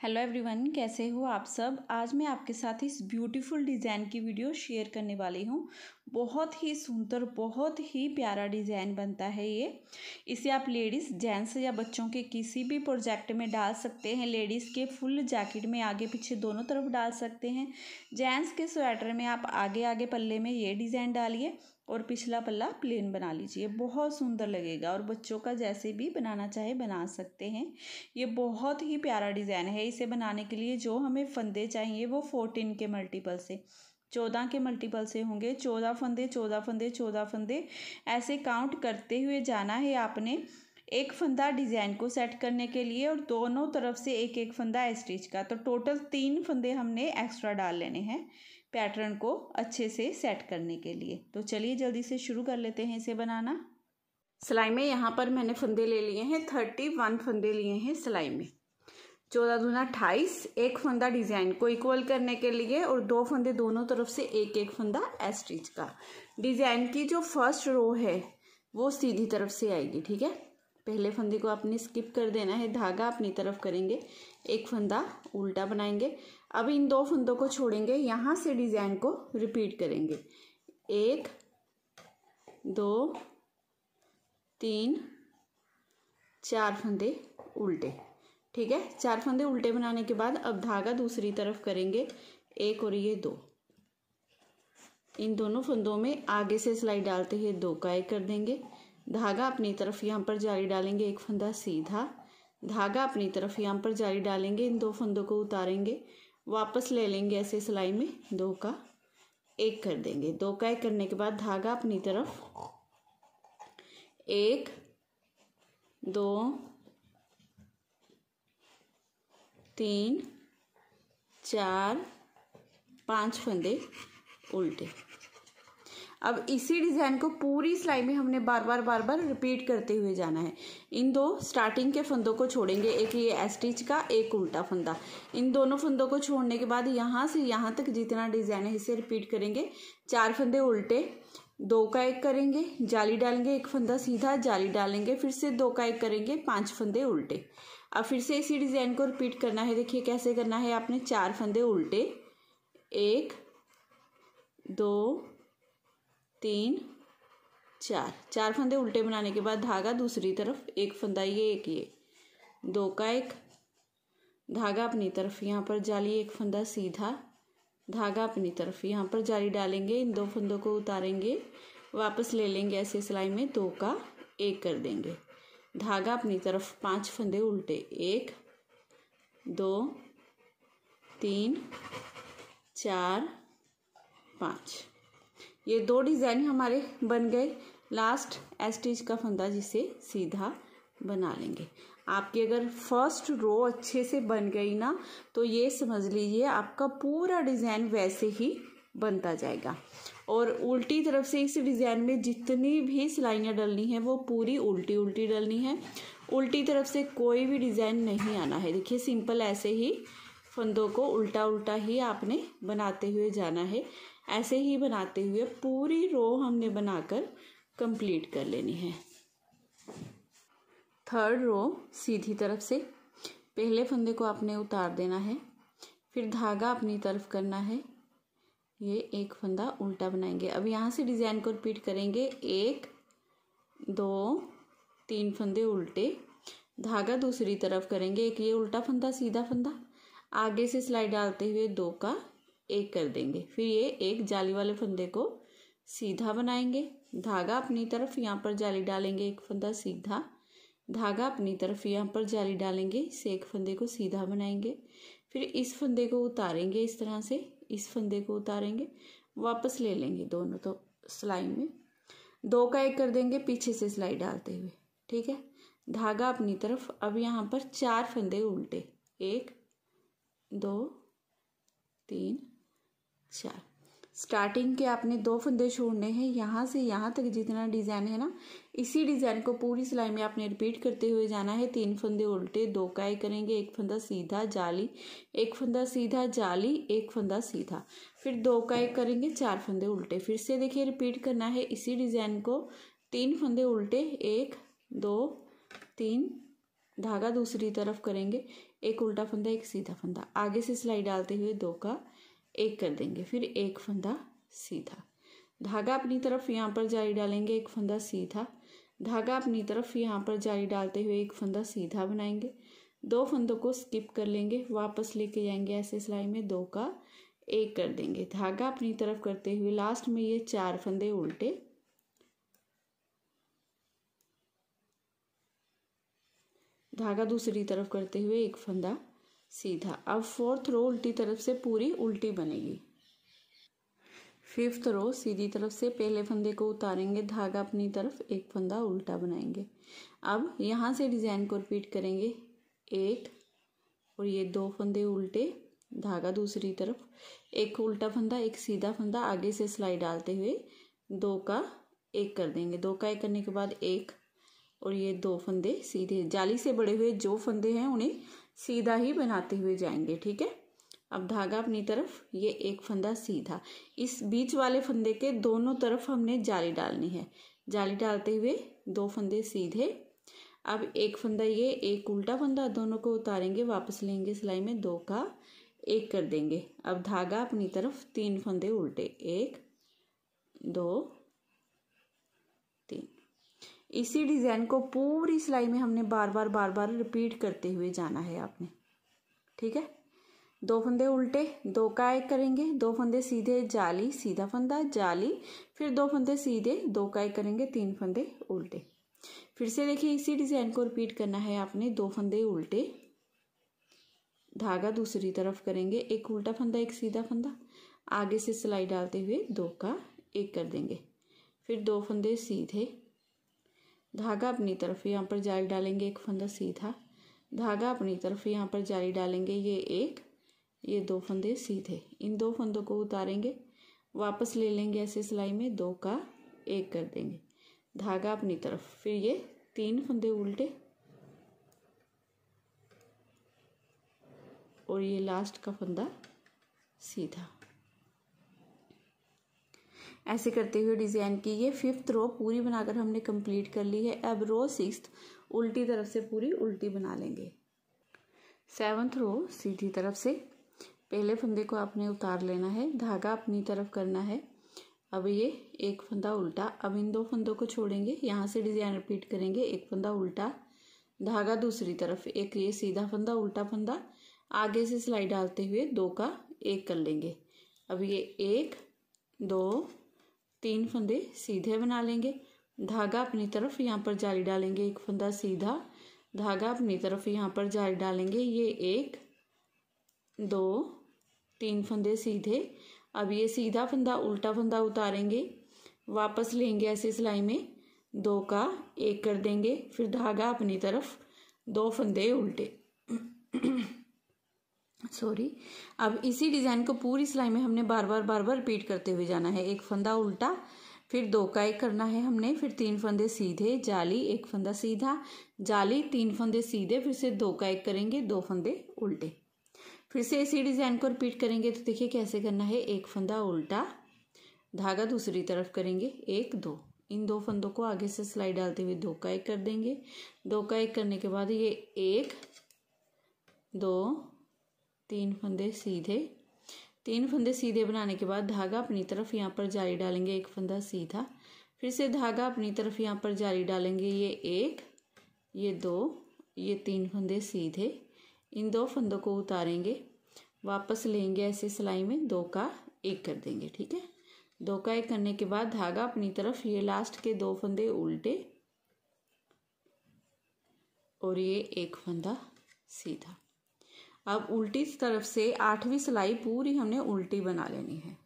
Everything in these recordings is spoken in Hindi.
हेलो एवरीवन, कैसे हो आप सब। आज मैं आपके साथ इस ब्यूटीफुल डिज़ाइन की वीडियो शेयर करने वाली हूँ। बहुत ही सुंदर, बहुत ही प्यारा डिज़ाइन बनता है ये। इसे आप लेडीज़, जेंट्स या बच्चों के किसी भी प्रोजेक्ट में डाल सकते हैं। लेडीज़ के फुल जैकेट में आगे पीछे दोनों तरफ डाल सकते हैं। जेंट्स के स्वेटर में आप आगे आगे पल्ले में ये डिज़ाइन डालिए और पिछला पल्ला प्लेन बना लीजिए, बहुत सुंदर लगेगा। और बच्चों का जैसे भी बनाना चाहे बना सकते हैं। ये बहुत ही प्यारा डिज़ाइन है। इसे बनाने के लिए जो हमें फंदे चाहिए वो 14 के मल्टीपल से, 14 के मल्टीपल से होंगे। 14 फंदे 14 फंदे 14 फंदे ऐसे काउंट करते हुए जाना है आपने। एक फंदा डिज़ाइन को सेट करने के लिए और दोनों तरफ से एक एक फंदा स्टिच का, तो टोटल 3 फंदे हमने एक्स्ट्रा डाल लेने हैं पैटर्न को अच्छे से सेट करने के लिए। तो चलिए जल्दी से शुरू कर लेते हैं इसे बनाना। सिलाई में यहाँ पर मैंने फंदे ले लिए हैं, 31 फंदे लिए हैं सिलाई में। 14 दूना 28, एक फंदा डिज़ाइन को इक्वल करने के लिए और 2 फंदे दोनों तरफ से एक एक फंदा स्टिच का। डिज़ाइन की जो फर्स्ट रो है वो सीधी तरफ से आएगी, ठीक है। पहले फंदे को आपने स्किप कर देना है, धागा अपनी तरफ करेंगे, एक फंदा उल्टा बनाएंगे। अब इन 2 फंदों को छोड़ेंगे, यहाँ से डिज़ाइन को रिपीट करेंगे। 1 2 3 4 फंदे उल्टे, ठीक है। 4 फंदे उल्टे बनाने के बाद अब धागा दूसरी तरफ करेंगे, 1 और ये 2। इन दोनों फंदों में आगे से सिलाई डालते हुए 2 का 1 कर देंगे। धागा अपनी तरफ यहाँ पर जाली डालेंगे, एक फंदा सीधा, धागा अपनी तरफ यहाँ पर जाली डालेंगे, इन 2 फंदों को उतारेंगे, वापस ले लेंगे ऐसे सिलाई में, 2 का 1 कर देंगे। 2 का 1 करने के बाद धागा अपनी तरफ 1 2 3 4 5 फंदे उल्टे। अब इसी डिज़ाइन को पूरी सिलाई में हमने बार बार रिपीट करते हुए जाना है। इन 2 स्टार्टिंग के फंदों को छोड़ेंगे, एक ये स्टिच का, एक उल्टा फंदा। इन दोनों फंदों को छोड़ने के बाद यहाँ से यहाँ तक जितना डिज़ाइन है इसे रिपीट करेंगे। 4 फंदे उल्टे, 2 का 1 करेंगे, जाली डालेंगे, एक फंदा सीधा, जाली डालेंगे, फिर से 2 का 1 करेंगे, 5 फंदे उल्टे। अब फिर से इसी डिज़ाइन को रिपीट करना है। देखिए कैसे करना है आपने। 4 फंदे उल्टे, 1 2 3 4, 4 फंदे उल्टे बनाने के बाद धागा दूसरी तरफ, एक फंदा ये, एक ये, 2 का 1, धागा अपनी तरफ यहाँ पर जाली, एक फंदा सीधा, धागा अपनी तरफ यहाँ पर जाली डालेंगे, इन 2 फंदों को उतारेंगे, वापस ले लेंगे ऐसे सिलाई में, 2 का 1 कर देंगे। धागा अपनी तरफ 5 फंदे उल्टे, 1 2 3 4 5। ये 2 डिज़ाइन हमारे बन गए। लास्ट स्टिच का फंदा जिसे सीधा बना लेंगे। आपकी अगर फर्स्ट रो अच्छे से बन गई ना, तो ये समझ लीजिए आपका पूरा डिज़ाइन वैसे ही बनता जाएगा। और उल्टी तरफ से इस डिज़ाइन में जितनी भी सिलाइयाँ डलनी है वो पूरी उल्टी उल्टी डलनी है। उल्टी तरफ से कोई भी डिज़ाइन नहीं आना है। देखिए सिंपल ऐसे ही फंदों को उल्टा उल्टा ही आपने बनाते हुए जाना है। ऐसे ही बनाते हुए पूरी रो हमने बनाकर कंप्लीट कर लेनी है। थर्ड रो सीधी तरफ से पहले फंदे को आपने उतार देना है, फिर धागा अपनी तरफ करना है, ये एक फंदा उल्टा बनाएंगे। अब यहाँ से डिज़ाइन को रिपीट करेंगे, 1 2 3 फंदे उल्टे, धागा दूसरी तरफ करेंगे, एक ये उल्टा फंदा सीधा फंदा, आगे से सिलाई डालते हुए 2 का 1 कर देंगे। फिर ये एक जाली वाले फंदे को सीधा बनाएंगे, धागा अपनी तरफ यहाँ पर जाली डालेंगे, एक फंदा सीधा, धागा अपनी तरफ यहाँ पर जाली डालेंगे, इसे एक फंदे को सीधा बनाएंगे, फिर इस फंदे को उतारेंगे, इस तरह से इस फंदे को उतारेंगे, वापस ले लेंगे दोनों तो सिलाई में, 2 का 1 कर देंगे पीछे से सिलाई डालते हुए, ठीक है। धागा अपनी तरफ, अब यहाँ पर 4 फंदे उल्टे, 1 2 3 4। स्टार्टिंग के आपने 2 फंदे छोड़ने हैं। यहाँ से यहाँ तक जितना डिज़ाइन है ना, इसी डिज़ाइन को पूरी सिलाई में आपने रिपीट करते हुए जाना है। 3 फंदे उल्टे, 2 का 1 करेंगे, एक फंदा सीधा जाली, एक फंदा सीधा जाली, एक फंदा सीधा, फिर 2 का 1 करेंगे, 4 फंदे उल्टे। फिर से देखिए रिपीट करना है इसी डिज़ाइन को। 3 फंदे उल्टे, 1 2 3, धागा दूसरी तरफ करेंगे, एक उल्टा फंदा एक सीधा फंदा, आगे से सिलाई डालते हुए 2 का 1 कर देंगे, फिर एक फंदा सीधा, धागा अपनी तरफ यहाँ पर जारी डालेंगे, एक फंदा सीधा, धागा अपनी तरफ यहाँ पर जारी डालते हुए एक फंदा सीधा बनाएंगे, 2 फंदों को स्किप कर लेंगे, वापस लेके जाएंगे ऐसे सिलाई में, 2 का 1 कर देंगे, धागा अपनी तरफ करते हुए लास्ट में ये 4 फंदे उल्टे, धागा दूसरी तरफ करते हुए एक फंदा सीधा। अब 4th रो उल्टी तरफ से पूरी उल्टी बनेगी। 5th रो सीधी तरफ से पहले फंदे को उतारेंगे, धागा अपनी तरफ, एक फंदा उल्टा बनाएंगे। अब यहाँ से डिज़ाइन को रिपीट करेंगे, 1 और ये 2 फंदे उल्टे, धागा दूसरी तरफ, एक उल्टा फंदा एक सीधा फंदा, आगे से सिलाई डालते हुए 2 का 1 कर देंगे, 2 का 1 करने के बाद 1 और ये 2 फंदे सीधे, जाली से बड़े हुए जो फंदे हैं उन्हें सीधा ही बनाते हुए जाएंगे, ठीक है। अब धागा अपनी तरफ, ये एक फंदा सीधा, इस बीच वाले फंदे के दोनों तरफ हमने जाली डालनी है, जाली डालते हुए 2 फंदे सीधे, अब एक फंदा ये, एक उल्टा फंदा, दोनों को उतारेंगे, वापस लेंगे सिलाई में, 2 का 1 कर देंगे। अब धागा अपनी तरफ, 3 फंदे उल्टे, 1 2 3। इसी डिज़ाइन को पूरी सिलाई में हमने बार बार रिपीट करते हुए जाना है आपने, ठीक है। 2 फंदे उल्टे, 2 का 1 करेंगे, 2 फंदे सीधे, जाली सीधा फंदा जाली, फिर 2 फंदे सीधे, 2 का 1 करेंगे, 3 फंदे उल्टे। फिर से देखिए इसी डिज़ाइन को रिपीट करना है आपने, 2 फंदे उल्टे, धागा दूसरी तरफ करेंगे, एक उल्टा फंदा एक सीधा फंदा, आगे से सिलाई डालते हुए 2 का 1 कर देंगे, फिर 2 फंदे सीधे, धागा अपनी तरफ यहाँ पर जाली डालेंगे, एक फंदा सीधा, धागा अपनी तरफ यहाँ पर जाली डालेंगे, ये 1 ये 2 फंदे सीधे, इन 2 फंदों को उतारेंगे, वापस ले लेंगे ऐसे सिलाई में, 2 का 1 कर देंगे, धागा अपनी तरफ, फिर ये 3 फंदे उल्टे और ये लास्ट का फंदा सीधा। ऐसे करते हुए डिज़ाइन की ये 5th रो पूरी बनाकर हमने कंप्लीट कर ली है। अब रो 6th उल्टी तरफ से पूरी उल्टी बना लेंगे। 7th रो सीधी तरफ से पहले फंदे को आपने उतार लेना है, धागा अपनी तरफ करना है, अब ये एक फंदा उल्टा, अब इन 2 फंदों को छोड़ेंगे, यहाँ से डिज़ाइन रिपीट करेंगे, एक फंदा उल्टा, धागा दूसरी तरफ, एक ये सीधा फंदा उल्टा फंदा, आगे से सिलाई डालते हुए 2 का 1 कर लेंगे। अब ये 1 2 3 फंदे सीधे बना लेंगे, धागा अपनी तरफ यहाँ पर जाली डालेंगे, एक फंदा सीधा, धागा अपनी तरफ यहाँ पर जाली डालेंगे, ये 1 2 3 फंदे सीधे, अब ये सीधा फंदा उल्टा फंदा उतारेंगे, वापस लेंगे ऐसे सिलाई में, 2 का 1 कर देंगे, फिर धागा अपनी तरफ, 2 फंदे उल्टे सॉरी। अब इसी डिज़ाइन को पूरी सिलाई में हमने बार बार रिपीट करते हुए जाना है, एक फंदा उल्टा, फिर 2 का 1 करना है हमने, फिर 3 फंदे सीधे, जाली एक फंदा सीधा, जाली 3 फंदे सीधे, फिर से 2 का 1 करेंगे, 2 फंदे उल्टे, फिर से इसी डिज़ाइन को रिपीट करेंगे। तो देखिए कैसे करना है, एक फंदा उल्टा, धागा दूसरी तरफ करेंगे, 1 2, इन 2 फंदों को आगे से सिलाई डालते हुए 2 का 1 कर देंगे, 2 का 1 करने के बाद ये 1 2 3 फंदे सीधे, 3 फंदे सीधे बनाने के बाद धागा अपनी तरफ यहाँ पर जाली डालेंगे, एक फंदा सीधा, फिर से धागा अपनी तरफ यहाँ पर जाली डालेंगे, ये 1 ये 2 ये 3 फंदे सीधे, इन 2 फंदों को उतारेंगे, वापस लेंगे ऐसे सिलाई में, 2 का 1 कर देंगे, ठीक है। 2 का 1 करने के बाद धागा अपनी तरफ, ये लास्ट के 2 फंदे उल्टे और ये एक फंदा सीधा। अब उल्टी तरफ से 8वीं सिलाई पूरी हमने उल्टी बना लेनी है।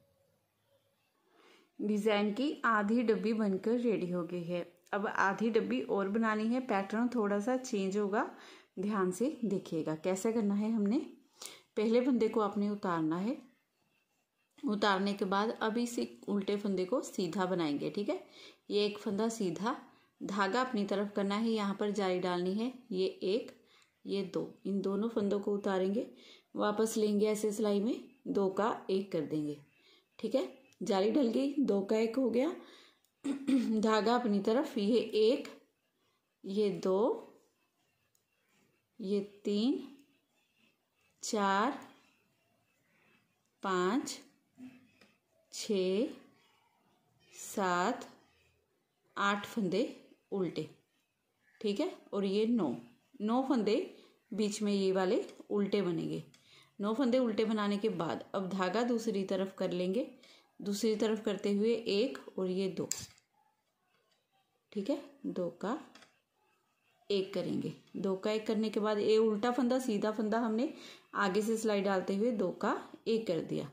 डिज़ाइन की आधी डब्बी बनकर रेडी हो गई है। अब आधी डब्बी और बनानी है, पैटर्न थोड़ा सा चेंज होगा, ध्यान से देखिएगा कैसे करना है। हमने पहले फंदे को आपने उतारना है, उतारने के बाद अब इस उल्टे फंदे को सीधा बनाएंगे, ठीक है। ये एक फंदा सीधा, धागा अपनी तरफ करना है, यहाँ पर जाली डालनी है, ये 1 ये 2, इन दोनों फंदों को उतारेंगे, वापस लेंगे ऐसे सिलाई में, 2 का 1 कर देंगे, ठीक है। जाली डल गई, 2 का 1 हो गया, धागा अपनी तरफ, ये 1 ये 2 ये 3 4 5 6 7 8 फंदे उल्टे, ठीक है। और ये 9 फंदे बीच में ये वाले उल्टे बनेंगे। 9 फंदे उल्टे बनाने के बाद अब धागा दूसरी तरफ कर लेंगे, दूसरी तरफ करते हुए 1 और ये 2, ठीक है। 2 का 1 करेंगे। 2 का 1 करने के बाद ये उल्टा फंदा सीधा फंदा हमने आगे से सिलाई डालते हुए 2 का 1 कर दिया।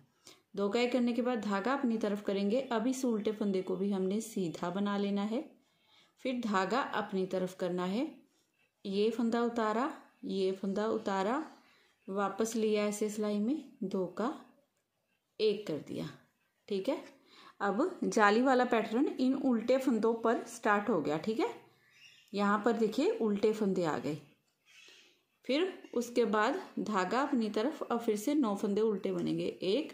2 का 1 करने के बाद धागा अपनी तरफ करेंगे। अब इस उल्टे फंदे को भी हमने सीधा बना लेना है। फिर धागा अपनी तरफ करना है। ये फंदा उतारा, ये फंदा उतारा, वापस लिया ऐसे सिलाई में, 2 का 1 कर दिया, ठीक है। अब जाली वाला पैटर्न इन उल्टे फंदों पर स्टार्ट हो गया, ठीक है। यहाँ पर देखिए उल्टे फंदे आ गए। फिर उसके बाद धागा अपनी तरफ, अब फिर से 9 फंदे उल्टे बनेंगे। 1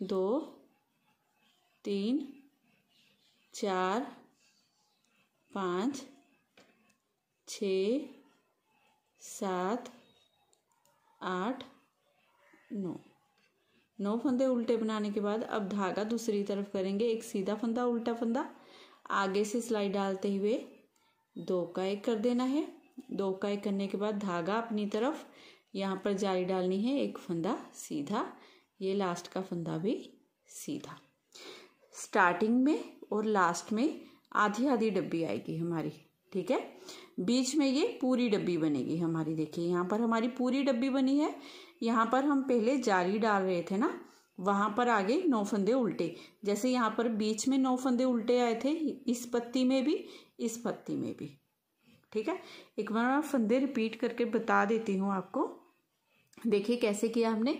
2 3 4 5 6 7 8 9 9 फंदे उल्टे बनाने के बाद अब धागा दूसरी तरफ करेंगे। एक सीधा फंदा उल्टा फंदा आगे से सिलाई डालते हुए 2 का 1 कर देना है। 2 का 1 करने के बाद धागा अपनी तरफ, यहाँ पर जाली डालनी है, एक फंदा सीधा, ये लास्ट का फंदा भी सीधा। स्टार्टिंग में और लास्ट में आधी आधी डब्बी आएगी हमारी, ठीक है। बीच में ये पूरी डब्बी बनेगी हमारी। देखिए यहाँ पर हमारी पूरी डब्बी बनी है। यहाँ पर हम पहले जाली डाल रहे थे ना, वहाँ पर आगे 9 फंदे उल्टे, जैसे यहाँ पर बीच में 9 फंदे उल्टे आए थे, इस पत्ती में भी, इस पत्ती में भी, ठीक है। एक बार मैं फंदे रिपीट करके बता देती हूँ आपको। देखिए कैसे किया हमने।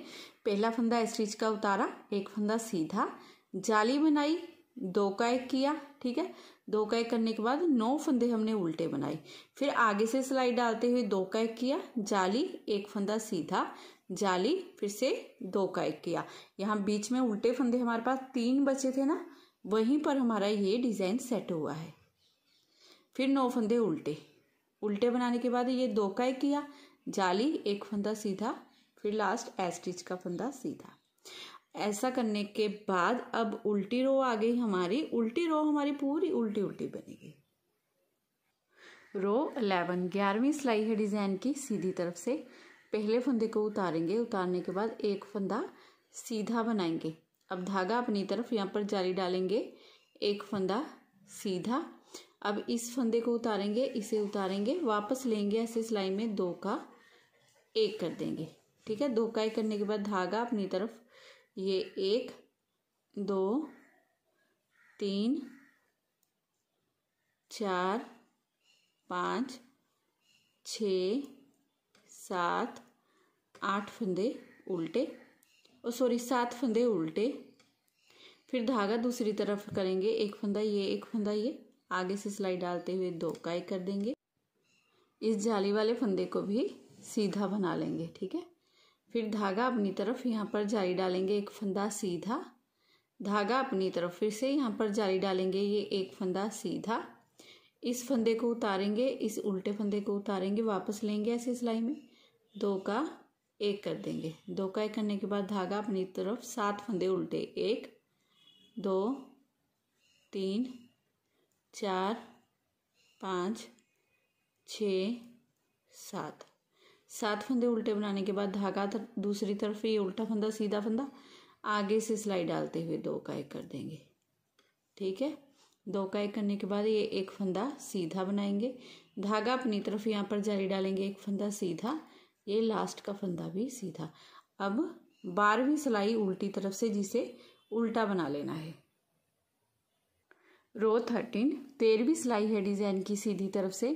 पहला फंदा स्टिच का उतारा, एक फंदा सीधा, जाली बनाई, 2 का 1 किया, ठीक है। 2 का 1 करने के बाद 9 फंदे हमने उल्टे बनाए। फिर आगे से सिलाई डालते हुए 2 का 1 किया, जाली, एक फंदा सीधा, जाली, फिर से 2 का 1 किया। यहाँ बीच में उल्टे फंदे हमारे पास 3 बचे थे ना, वहीं पर हमारा ये डिज़ाइन सेट हुआ है। फिर 9 फंदे उल्टे, उल्टे बनाने के बाद ये 2 का 1 किया, जाली, एक फंदा सीधा, फिर लास्ट स्टिच का फंदा सीधा। ऐसा करने के बाद अब उल्टी रो आ गई हमारी। उल्टी रो हमारी पूरी उल्टी उल्टी बनेगी। रो 11, 11वीं सिलाई है डिज़ाइन की। सीधी तरफ से पहले फंदे को उतारेंगे, उतारने के बाद एक फंदा सीधा बनाएंगे। अब धागा अपनी तरफ, यहाँ पर जाली डालेंगे, एक फंदा सीधा। अब इस फंदे को उतारेंगे, इसे उतारेंगे, वापस लेंगे ऐसे सिलाई में, 2 का 1 कर देंगे, ठीक है। 2 का 1 करने के बाद धागा अपनी तरफ, ये 1 2 3 4 5 6 7 8 फंदे उल्टे, और सॉरी 7 फंदे उल्टे। फिर धागा दूसरी तरफ करेंगे, एक फंदा ये, एक फंदा ये, आगे से सिलाई डालते हुए 2 का 1 कर देंगे। इस जाली वाले फंदे को भी सीधा बना लेंगे, ठीक है। फिर धागा अपनी तरफ, यहाँ पर जाली डालेंगे, एक फंदा सीधा, धागा अपनी तरफ, फिर से यहाँ पर जाली डालेंगे, ये एक फंदा सीधा। इस फंदे को उतारेंगे, इस उल्टे फंदे को उतारेंगे, वापस लेंगे ऐसे सिलाई में, 2 का 1 कर देंगे। 2 का 1 करने के बाद धागा अपनी तरफ, 7 फंदे उल्टे, 1 2 3 4 5 6 7 7 फंदे उल्टे बनाने के बाद धागा दूसरी तरफ, ये उल्टा फंदा सीधा फंदा, आगे से सिलाई डालते हुए 2 का 1 कर देंगे, ठीक है। 2 का 1 करने के बाद ये एक फंदा सीधा बनाएंगे, धागा अपनी तरफ, यहाँ पर जाली डालेंगे, एक फंदा सीधा, ये लास्ट का फंदा भी सीधा। अब 12वीं सिलाई उल्टी तरफ से, जिसे उल्टा बना लेना है। रो 13, 13वीं सिलाई है डिज़ाइन की। सीधी तरफ से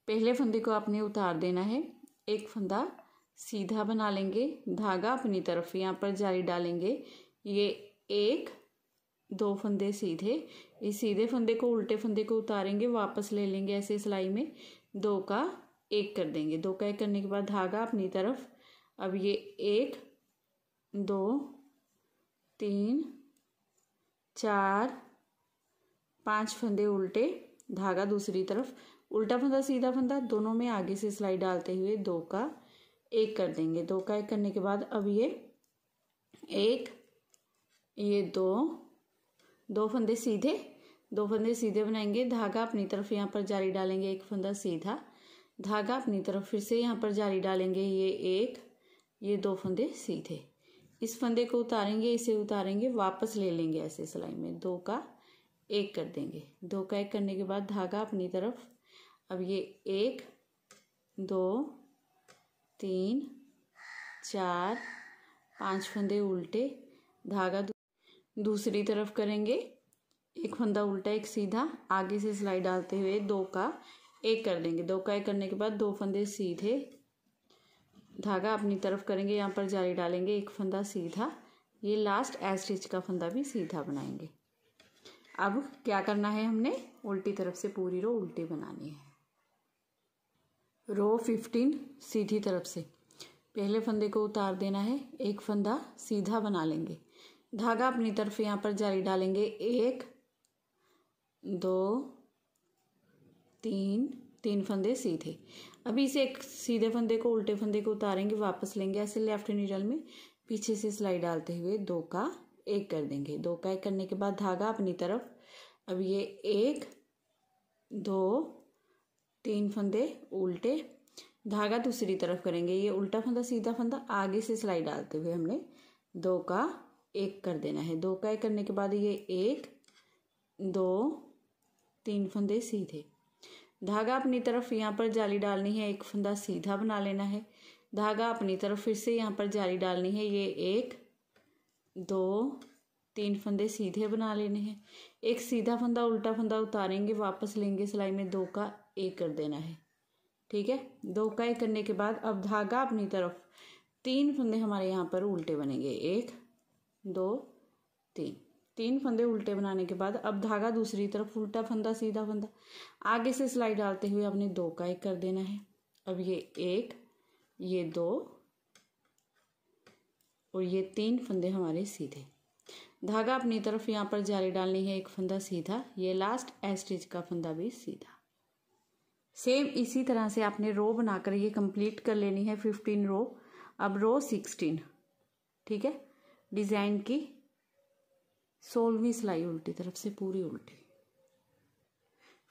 पहले फंदे को आपने उतार देना है, एक फंदा सीधा बना लेंगे, धागा अपनी तरफ, यहाँ पर जाली डालेंगे, ये 1 2 फंदे सीधे, इस सीधे फंदे को उल्टे फंदे को उतारेंगे, वापस ले लेंगे ऐसे सिलाई में, 2 का 1 कर देंगे। 2 का 1 करने के बाद धागा अपनी तरफ, अब ये 1 2 3 4 5 फंदे उल्टे, धागा दूसरी तरफ, उल्टा फंदा सीधा फंदा, दोनों में आगे से सिलाई डालते हुए 2 का एक कर देंगे। 2 का 1 करने के बाद अब ये 1, ये 2 फंदे सीधे, 2 फंदे सीधे बनाएंगे। धागा अपनी तरफ यहाँ पर जाली डालेंगे, एक फंदा सीधा, धागा अपनी तरफ फिर से यहाँ पर जाली डालेंगे, ये 1, ये 2 फंदे सीधे। इस फंदे को उतारेंगे, इसे उतारेंगे, वापस ले लेंगे ऐसे सिलाई में। 2 का 1 कर देंगे। 2 का 1 करने के बाद धागा अपनी तरफ, अब ये 1, 2, 3, 4, 5 फंदे उल्टे, धागा दूसरी तरफ करेंगे, एक फंदा उल्टा एक सीधा, आगे से सिलाई डालते हुए 2 का 1 कर देंगे। 2 का 1 करने के बाद 2 फंदे सीधे, धागा अपनी तरफ करेंगे, यहाँ पर जाली डालेंगे, एक फंदा सीधा, ये लास्ट ए स्टिच का फंदा भी सीधा बनाएंगे। अब क्या करना है, हमने उल्टी तरफ से पूरी रो उल्टी बनानी है। रो 15 सीधी तरफ से पहले फंदे को उतार देना है, एक फंदा सीधा बना लेंगे, धागा अपनी तरफ यहाँ पर जाली डालेंगे, 1, 2, 3 फंदे सीधे। अभी इसे एक सीधे फंदे को उल्टे फंदे को उतारेंगे, वापस लेंगे ऐसे लेफ्ट नीडल में, पीछे से सिलाई डालते हुए 2 का 1 कर देंगे। 2 का 1 करने के बाद धागा अपनी तरफ, अब ये 1, 2, 3 फंदे उल्टे, धागा दूसरी तरफ करेंगे, ये उल्टा फंदा सीधा फंदा, आगे से सिलाई डालते हुए हमने 2 का 1 कर देना है। 2 का 1 करने के बाद ये 1, 2, 3 फंदे सीधे, धागा अपनी तरफ यहाँ पर जाली डालनी है, एक फंदा सीधा बना लेना है, धागा अपनी तरफ फिर से यहाँ पर जाली डालनी है, ये 1, 2, 3 फंदे सीधे बना लेने हैं, एक सीधा फंदा उल्टा फंदा उतारेंगे, वापस लेंगे सिलाई में, 2 का 1 कर देना है। ठीक है, 2 का 1 करने के बाद अब धागा अपनी तरफ, 3 फंदे हमारे यहाँ पर उल्टे बनेंगे, 1, 2, 3 फंदे उल्टे बनाने के बाद अब धागा दूसरी तरफ, उल्टा फंदा सीधा फंदा, आगे से सिलाई डालते हुए अपने 2 का 1 कर देना है। अब ये 1, ये 2 और ये 3 फंदे हमारे सीधे, धागा अपनी तरफ यहाँ पर जाली डालनी है, एक फंदा सीधा, ये लास्ट ए स्टिच का फंदा भी सीधा। सेम इसी तरह से आपने रो बनाकर ये कंप्लीट कर लेनी है 15 रो। अब रो 16, ठीक है, डिजाइन की 16वीं सिलाई उल्टी तरफ से पूरी उल्टी।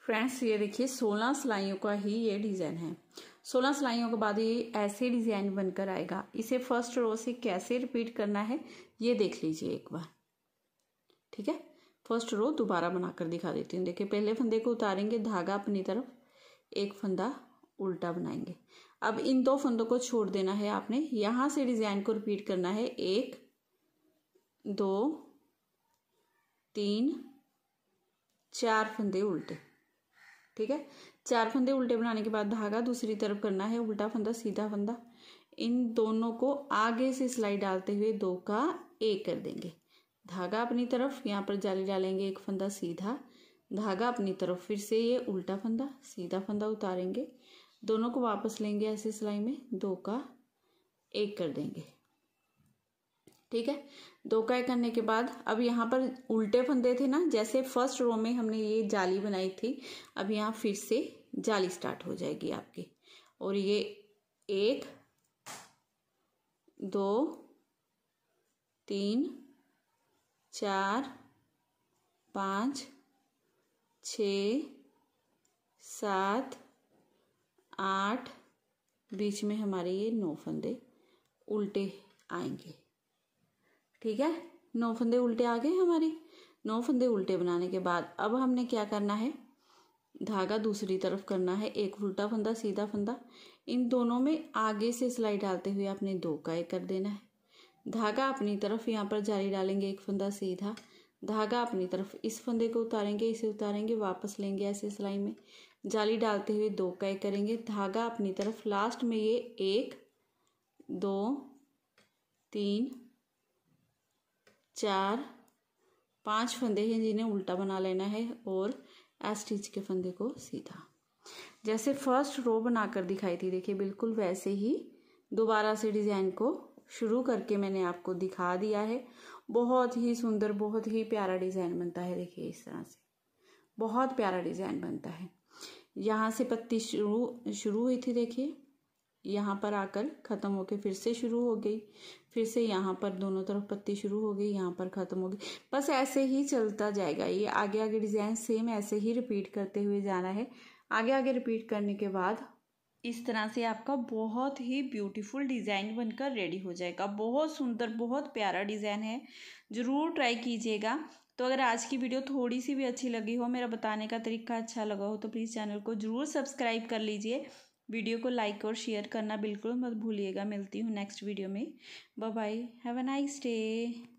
फ्रेंड्स ये देखिए 16 सिलाइयों का ही ये डिजाइन है। 16 सिलाइयों के बाद ये ऐसे डिजाइन बनकर आएगा। इसे फर्स्ट रो से कैसे रिपीट करना है ये देख लीजिए एक बार। ठीक है, फर्स्ट रो दोबारा बनाकर दिखा देती हूँ। देखिए पहले फंदे को उतारेंगे, धागा अपनी तरफ, एक फंदा उल्टा बनाएंगे। अब इन 2 फंदों को छोड़ देना है आपने, यहां से डिजाइन को रिपीट करना है। 1, 2, 3, 4 फंदे उल्टे। ठीक है, 4 फंदे उल्टे बनाने के बाद धागा दूसरी तरफ करना है, उल्टा फंदा सीधा फंदा, इन दोनों को आगे से सिलाई डालते हुए 2 का 1 कर देंगे। धागा अपनी तरफ, यहाँ पर जाली डालेंगे, एक फंदा सीधा, धागा अपनी तरफ, फिर से ये उल्टा फंदा सीधा फंदा उतारेंगे, दोनों को वापस लेंगे ऐसे सिलाई में, 2 का 1 कर देंगे। ठीक है, 2 का 1 करने के बाद अब यहाँ पर उल्टे फंदे थे ना, जैसे फर्स्ट रो में हमने ये जाली बनाई थी, अब यहाँ फिर से जाली स्टार्ट हो जाएगी आपकी। और ये 1, 2, 3, 4, 5, 6, 7, 8, बीच में हमारे ये 9 फंदे उल्टे आएंगे। ठीक है, 9 फंदे उल्टे आ गए हमारे। 9 फंदे उल्टे बनाने के बाद अब हमने क्या करना है, धागा दूसरी तरफ करना है, एक उल्टा फंदा सीधा फंदा, इन दोनों में आगे से सिलाई डालते हुए अपने 2 का 1 कर देना है। धागा अपनी तरफ, यहाँ पर जाली डालेंगे, एक फंदा सीधा, धागा अपनी तरफ, इस फंदे को उतारेंगे, इसे उतारेंगे, वापस लेंगे ऐसे सिलाई में, जाली डालते हुए 2 का 1 करेंगे, धागा अपनी तरफ, लास्ट में ये 1, 2, 3, 4, 5 फंदे हैं जिन्हें उल्टा बना लेना है और स्टिच के फंदे को सीधा, जैसे फर्स्ट रो बनाकर दिखाई थी। देखिए बिल्कुल वैसे ही दोबारा से डिजाइन को शुरू करके मैंने आपको दिखा दिया है। बहुत ही सुंदर, बहुत ही प्यारा डिजाइन बनता है। देखिए इस तरह से बहुत प्यारा डिजाइन बनता है। यहाँ से पत्ती शुरू हुई थी, देखिए यहाँ पर आकर ख़त्म होके फिर से शुरू हो गई, फिर से यहाँ पर दोनों तरफ पत्ती शुरू हो गई, यहाँ पर ख़त्म हो गई। बस ऐसे ही चलता जाएगा, ये आगे आगे डिज़ाइन सेम ऐसे ही रिपीट करते हुए जाना है। आगे आगे रिपीट करने के बाद इस तरह से आपका बहुत ही ब्यूटीफुल डिज़ाइन बनकर रेडी हो जाएगा। बहुत सुंदर, बहुत प्यारा डिज़ाइन है, ज़रूर ट्राई कीजिएगा। तो अगर आज की वीडियो थोड़ी सी भी अच्छी लगी हो, मेरा बताने का तरीका अच्छा लगा हो, तो प्लीज़ चैनल को ज़रूर सब्सक्राइब कर लीजिए। वीडियो को लाइक और शेयर करना बिल्कुल मत भूलिएगा। मिलती हूँ नेक्स्ट वीडियो में। Bye bye, have a nice day.